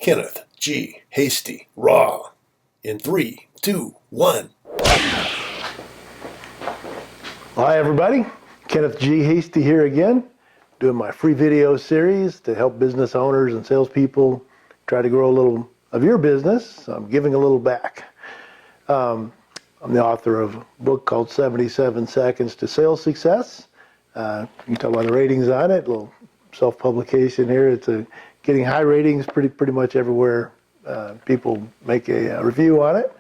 Kenneth G. Hasty Raw in 3, 2, 1. Hi everybody, Kenneth G. Hasty here again, doing my free video series to help business owners and salespeople try to grow a little of your business. I'm giving a little back. I'm the author of a book called 77 Seconds to Sales Success. You can tell by the ratings on it, a little self-publication here. It's getting high ratings pretty much everywhere people make a review on it.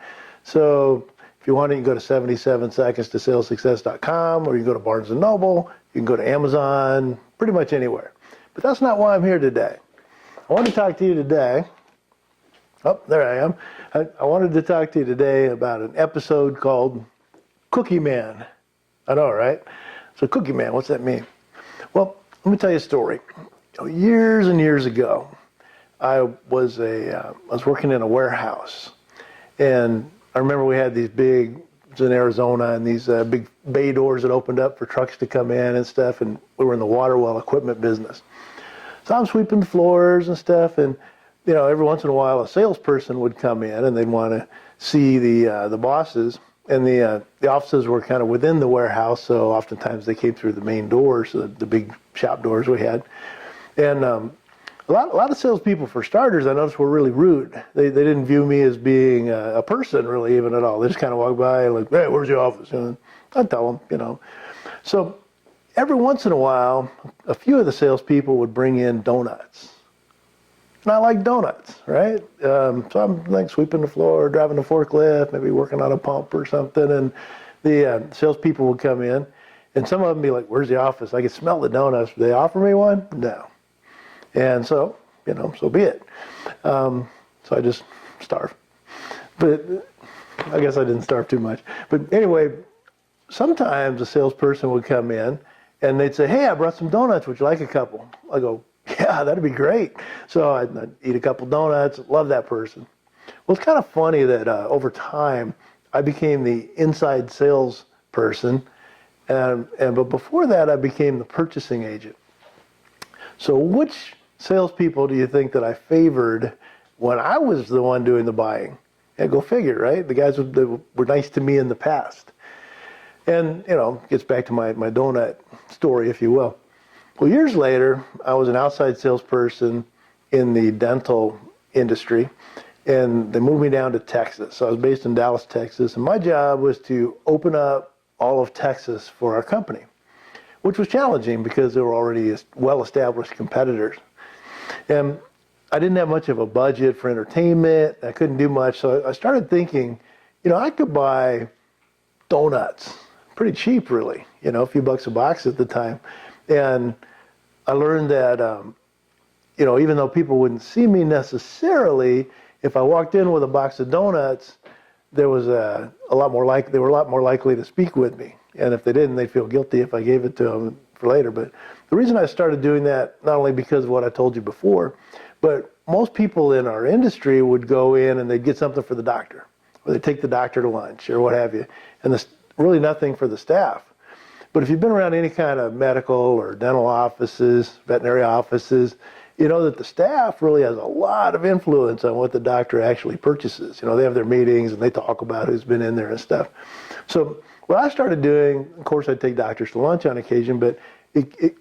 So if you want it, you can go to 77secondstosalessuccess.com, or you can go to Barnes & Noble, you can go to Amazon, pretty much anywhere. But that's not why I'm here today. I want to talk to you today. Oh, there I am. I wanted to talk to you today about an episode called Cookie Man. I know, right? So Cookie Man, what's that mean? Well, let me tell you a story. Years and years ago, I was working in a warehouse, and I remember we had these big, it was in Arizona, and these big bay doors that opened up for trucks to come in and stuff, and we were in the water well equipment business. So I'm sweeping the floors and stuff, and every once in a while a salesperson would come in and they'd want to see the bosses, and the offices were kind of within the warehouse, so oftentimes they came through the main doors, the big shop doors we had. And a lot of salespeople, for starters, I noticed were really rude. They didn't view me as being a person really even at all. They just kind of walked by like, hey, where's your office? And I'd tell them, So every once in a while, a few of the salespeople would bring in donuts. And I like donuts, right? So I'm like sweeping the floor, driving a forklift, maybe working on a pump or something, and the salespeople would come in, and some of them be like, where's the office? I could smell the donuts. Did they offer me one? No. And so, so be it. So I just starved. But I guess I didn't starve too much. But anyway, sometimes a salesperson would come in, and they'd say, hey, I brought some donuts. Would you like a couple? I go, yeah, that'd be great. So I'd eat a couple donuts, love that person. Well, it's kind of funny that over time, I became the inside sales person, but before that, I became the purchasing agent. So which salespeople do you think that I favored when I was the one doing the buying? Yeah, go figure, right? The guys that were nice to me in the past. And, gets back to my donut story, if you will. Well, years later, I was an outside salesperson in the dental industry, and they moved me down to Texas. So I was based in Dallas, Texas, and my job was to open up all of Texas for our company, which was challenging because there were already well-established competitors. And I didn't have much of a budget for entertainment. I couldn't do much, so I started thinking, I could buy donuts pretty cheap, really, a few bucks a box at the time. And I learned that, even though people wouldn't see me necessarily, if I walked in with a box of donuts, there was they were a lot more likely to speak with me. And if they didn't, they'd feel guilty if I gave it to them for later. But the reason I started doing that, not only because of what I told you before, but most people in our industry would go in and they'd get something for the doctor, or they'd take the doctor to lunch or what have you. And there's really nothing for the staff. But if you've been around any kind of medical or dental offices, veterinary offices, you know that the staff really has a lot of influence on what the doctor actually purchases. They have their meetings and they talk about who's been in there and stuff. So what I started doing, of course, I'd take doctors to lunch on occasion, but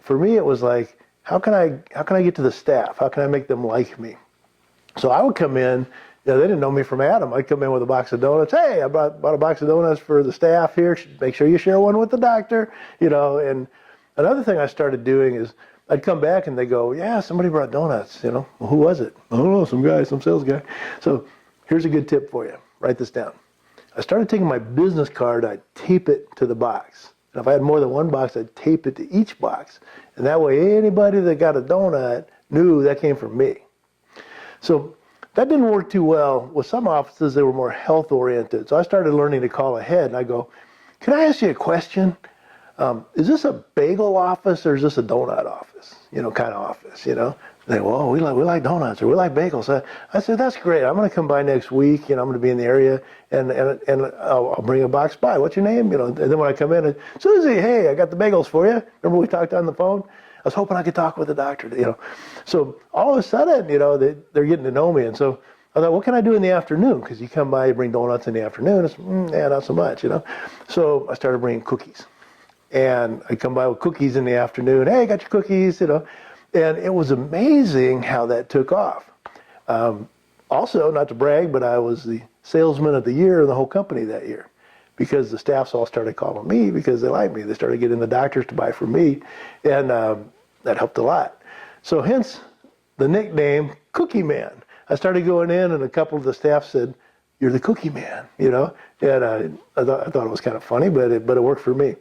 for me, it was like, how can I get to the staff? How can I make them like me? So I would come in. They didn't know me from Adam. I'd come in with a box of donuts. Hey, I bought a box of donuts for the staff here. Make sure you share one with the doctor. And another thing I started doing is I'd come back and they go, yeah, somebody brought donuts. Well, who was it? I don't know, some sales guy. So here's a good tip for you. Write this down. I started taking my business card. I'd tape it to the box. And if I had more than one box, I'd tape it to each box. And that way, anybody that got a donut knew that came from me. So that didn't work too well. With some offices, they were more health-oriented. So I started learning to call ahead, and I go, can I ask you a question? Is this a bagel office or is this a donut office? Kind of office, And they go, oh, we like donuts or we like bagels. I said, that's great. I'm going to come by next week. I'm going to be in the area, and I'll bring a box by. What's your name? And then when I come in, Susie, hey, I got the bagels for you. Remember we talked on the phone? was hoping I could talk with the doctor, So all of a sudden, they're getting to know me. And so I thought, what can I do in the afternoon? Because you come by, you bring donuts in the afternoon. It's, yeah, not so much, So I started bringing cookies. And I come by with cookies in the afternoon. Hey, I got your cookies, And it was amazing how that took off. Also, not to brag, but I was the salesman of the year in the whole company that year, because the staffs all started calling me because they liked me. They started getting the doctors to buy from me, and that helped a lot. So hence the nickname Cookie Man. I started going in, and a couple of the staff said, "You're the Cookie Man," And I thought it was kind of funny, but it worked for me.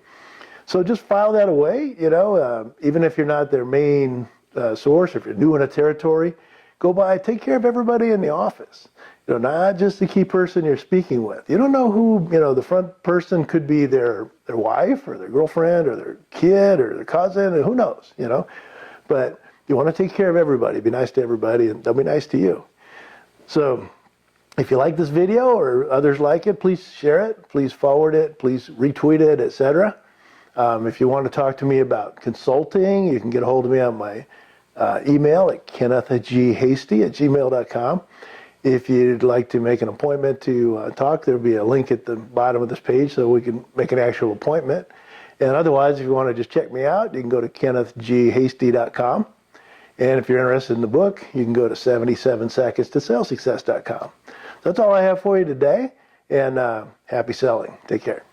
So just file that away, even if you're not their main source, if you're new in a territory, go by, take care of everybody in the office. Not just the key person you're speaking with. You don't know who, the front person could be their wife or their girlfriend or their kid or their cousin, or who knows, But you want to take care of everybody, be nice to everybody, and they'll be nice to you. So if you like this video or others like it, please share it, please forward it, please retweet it, etc. If you want to talk to me about consulting, you can get a hold of me on my email at kennethghasty@gmail.com. If you'd like to make an appointment to talk, there'll be a link at the bottom of this page so we can make an actual appointment. And otherwise, if you want to just check me out, you can go to kennethghasty.com. And if you're interested in the book, you can go to 77secondstosalessuccess.com. That's all I have for you today, and happy selling. Take care.